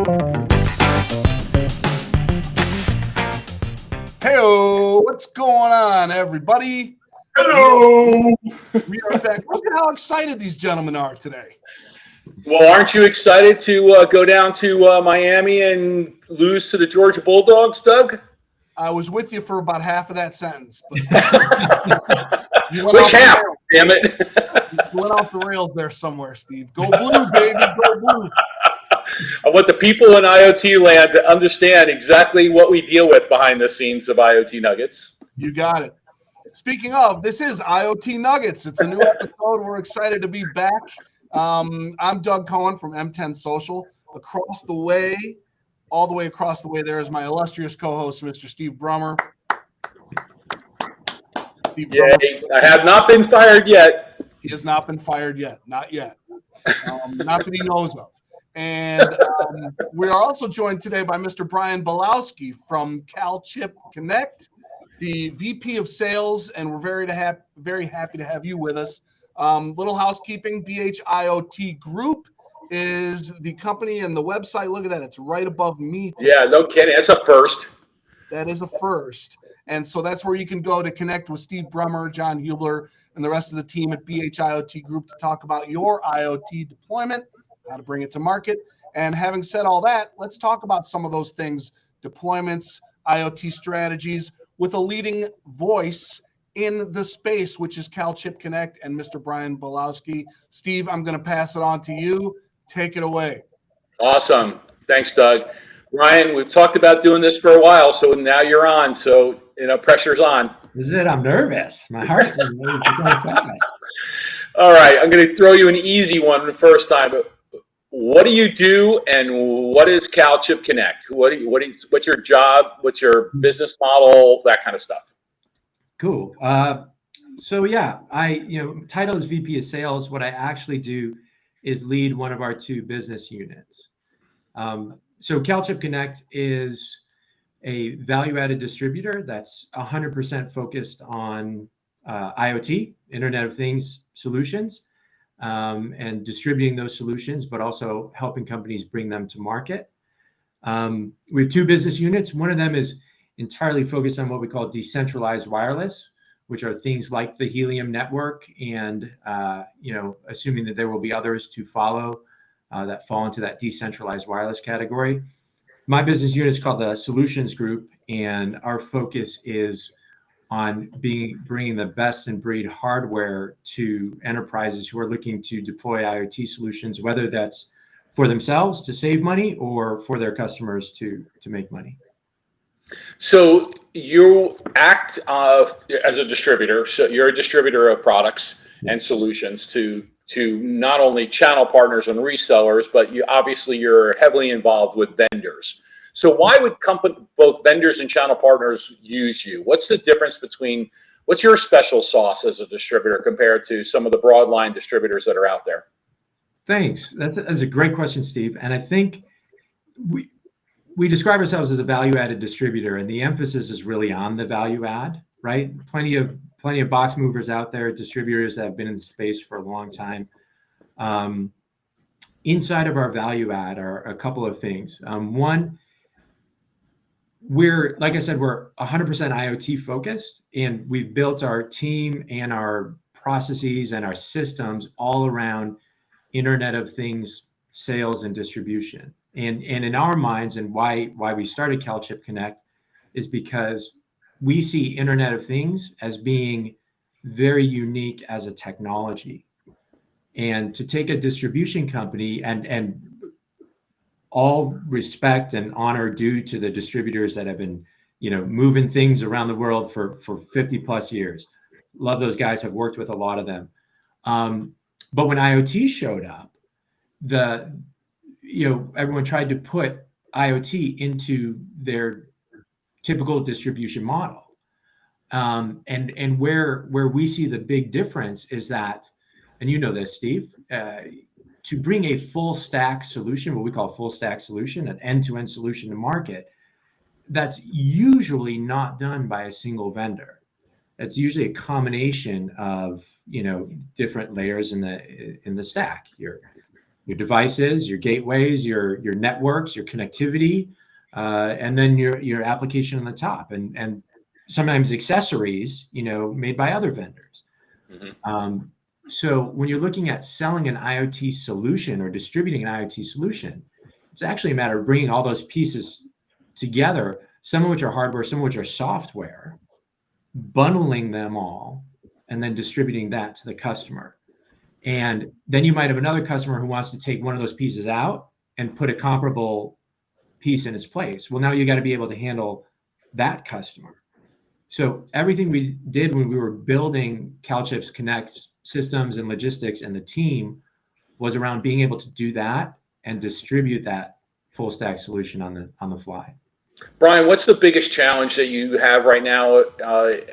Hey, what's going on, everybody? Hello. We are back. Look at how excited these gentlemen are today. Well, aren't you excited to go down to Miami and lose to the Georgia Bulldogs, Doug? I was with you for about half of that sentence, but you Which half? Damn it! You went off the rails there somewhere, Steve. Go blue, baby, go blue. I want the people in IoT land to understand exactly what we deal with behind the scenes of IoT Nuggets. You got it. Speaking of, this is IoT Nuggets. It's a new episode. We're excited to be back. I'm Doug Cohen from M10 Social. Across the way, all the way across the way, there is my illustrious co-host, Mr. Steve Brummer. Yay, I have not been fired yet. He has not been fired yet. Not yet. Not that he knows of. And we are also joined today by Mr. Brian Balowski from CalChip Connect, the VP of Sales, and we're very happy to have you with us. Little housekeeping, IoT Group is the company and the website. Look at that. It's right above me today. Yeah, no kidding. That's a first. That is a first. And so that's where you can go to connect with Steve Brummer, John Hubler, and the rest of the team at IoT Group to talk about your IoT deployment, how to bring it to market. And having said all that, let's talk about some of those things, deployments, IoT strategies, with a leading voice in the space, which is CalChip Connect and Mr. Brian Balowski. Steve, I'm going to pass it on to you. Take it away. Awesome. Thanks, Doug. Ryan, we've talked about doing this for a while, so now you're on. So, pressure's on. This is it. I'm nervous. My heart's going fast. All right. I'm going to throw you an easy one the first time. What do you do, and what is CalChip Connect? What's your job? What's your business model? That kind of stuff. Cool. So yeah, title is VP of Sales. What I actually do is lead one of our two business units. So CalChip Connect is a value-added distributor that's 100% focused on IoT, Internet of Things solutions, and distributing those solutions, but also helping companies bring them to market. We have two business units. One of them is entirely focused on what we call decentralized wireless, which are things like the Helium network, and assuming that there will be others to follow that fall into that decentralized wireless category. My business unit is called the Solutions Group, and our focus is on bringing the best in breed hardware to enterprises who are looking to deploy IoT solutions, whether that's for themselves to save money or for their customers to make money. So you act as a distributor. So you're a distributor of products and solutions to not only channel partners and resellers, but you're heavily involved with vendors. So why would both vendors and channel partners use you? What's the difference what's your special sauce as a distributor compared to some of the broadline distributors that are out there? Thanks. That's a great question, Steve. And I think we describe ourselves as a value-added distributor, and the emphasis is really on the value add, right? Plenty of box movers out there, distributors that have been in the space for a long time. Inside of our value add are a couple of things. One, like I said, we're 100% IoT focused, and we've built our team and our processes and our systems all around Internet of Things sales and distribution. And in our minds, and why we started CalChip Connect, is because we see Internet of Things as being very unique as a technology. And to take a distribution company, and all respect and honor due to the distributors that have been, moving things around the world for 50 plus years. Love those guys, have worked with a lot of them. But when IoT showed up, everyone tried to put IoT into their typical distribution model. And where we see the big difference is that, and you know this, Steve, to bring a full stack solution, what we call a full stack solution, an end-to-end solution to market, that's usually not done by a single vendor. It's usually a combination of different layers in the stack. Your your devices, your gateways, your networks, your connectivity, and then your application on the top, and sometimes accessories, made by other vendors. Mm-hmm. So when you're looking at selling an IoT solution or distributing an IoT solution, it's actually a matter of bringing all those pieces together, some of which are hardware, some of which are software, bundling them all, and then distributing that to the customer. And then you might have another customer who wants to take one of those pieces out and put a comparable piece in its place. Well, now you got to be able to handle that customer. So everything we did when we were building CalChip's Connect systems and logistics and the team was around being able to do that and distribute that full stack solution on the fly. Brian, what's the biggest challenge that you have right now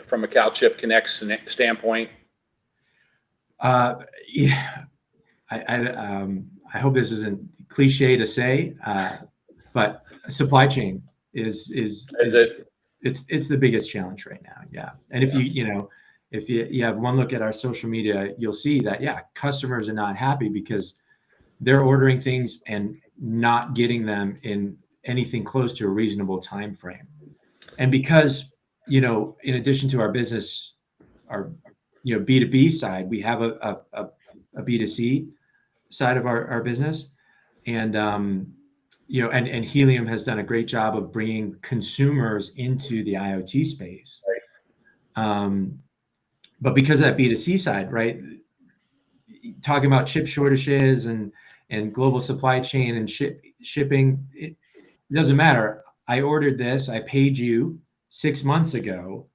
from a CalChip Connect standpoint? Yeah, I hope this isn't cliche to say, but supply chain is it? It's the biggest challenge right now. Yeah, and if you have one look at our social media, you'll see that customers are not happy because they're ordering things and not getting them in anything close to a reasonable time frame. And because in addition to our business, our B2B side, we have a B2C side of our business, and and Helium has done a great job of bringing consumers into the IoT space. But because of that B2C side, right, talking about chip shortages and global supply chain and shipping, it doesn't matter. I ordered this, I paid you 6 months ago.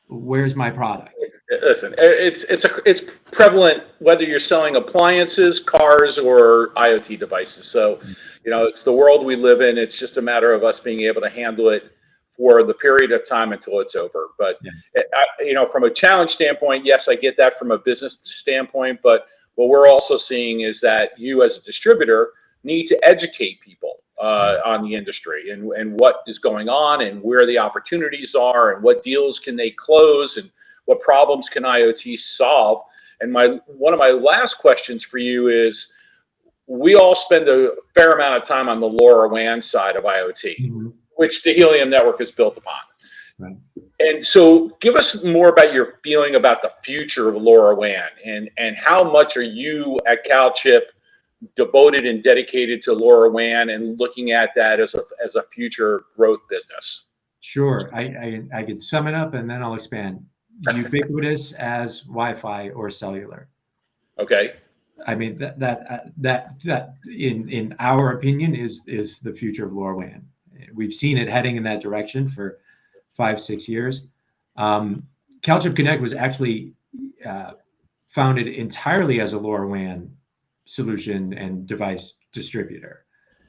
Where's my product? Listen, it's prevalent whether you're selling appliances, cars, or IoT devices. So, it's the world we live in. It's just a matter of us being able to handle it for the period of time until it's over. But from a challenge standpoint, yes, I get that from a business standpoint. But what we're also seeing is that you, as a distributor, need to educate people on the industry and what is going on and where the opportunities are and what deals can they close and what problems can IoT solve. And one of my last questions for you is, we all spend a fair amount of time on the LoRaWAN side of IoT, mm-hmm. which the Helium network is built upon. Right. And so give us more about your feeling about the future of LoRaWAN and how much are you at CalChip devoted and dedicated to LoRaWAN and looking at that as a future growth business? Sure. I could sum it up and then I'll expand. Ubiquitous as Wi-Fi or cellular. Okay. I mean, that in our opinion is the future of LoRaWAN. We've seen it heading in that direction for 5-6 years. CalChip Connect was actually founded entirely as a LoRaWAN solution and device distributor.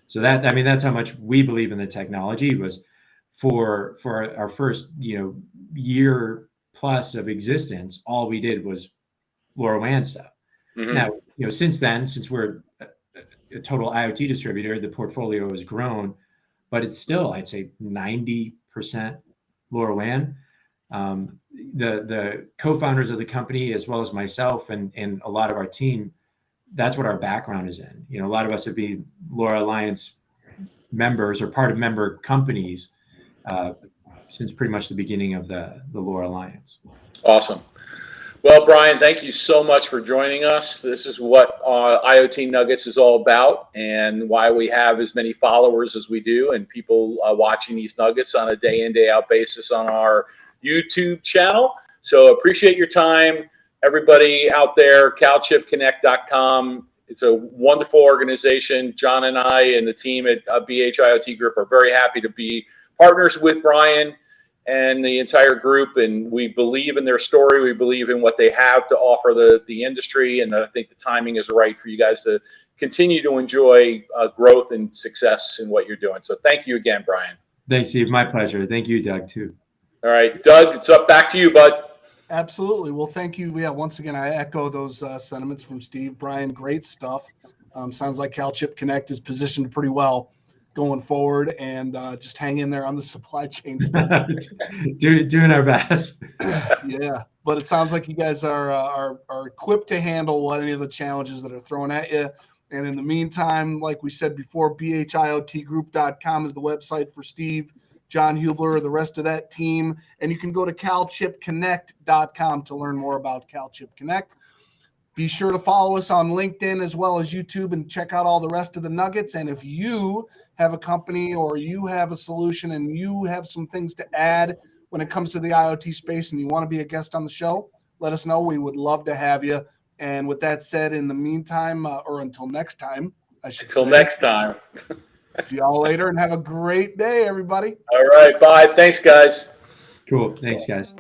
So that's how much we believe in the technology. Was for our first year plus of existence, all we did was LoRaWAN stuff. Mm-hmm. Now, since then, since we're a total IoT distributor, the portfolio has grown, but it's still, I'd say, 90% LoRaWAN. The co-founders of the company, as well as myself and a lot of our team, that's what our background is in. A lot of us have been LoRa Alliance members or part of member companies since pretty much the beginning of the LoRa Alliance. Awesome. Well, Brian, thank you so much for joining us. This is what IoT Nuggets is all about and why we have as many followers as we do and people watching these nuggets on a day in, day out basis on our YouTube channel. So appreciate your time. Everybody out there, CalChipConnect.com. It's a wonderful organization. John and I and the team at BH IoT Group are very happy to be partners with Brian and the entire group, and we believe in their story. We believe in what they have to offer the industry, and I think the timing is right for you guys to continue to enjoy growth and success in what you're doing. So thank you again, Brian. Thanks, Steve. My pleasure. Thank you, Doug, too. All right, Doug, it's up back to you, bud. Absolutely. Well, thank you. Yeah, once again, I echo those sentiments from Steve. Brian, great stuff. Sounds like CalChip Connect is positioned pretty well going forward, and just hang in there on the supply chain stuff. Doing our best. Yeah, but it sounds like you guys are equipped to handle any of the challenges that are thrown at you. And in the meantime, like we said before, bhiotgroup.com is the website for Steve, John Hubler, the rest of that team. And you can go to calchipconnect.com to learn more about CalChip Connect. Be sure to follow us on LinkedIn as well as YouTube and check out all the rest of the nuggets. And if you have a company or you have a solution and you have some things to add when it comes to the IoT space and you want to be a guest on the show, let us know. We would love to have you. And with that said, in the meantime, or until next time, I should say. Until next time. See y'all later and have a great day, everybody. All right. Bye. Thanks, guys. Cool. Thanks, guys.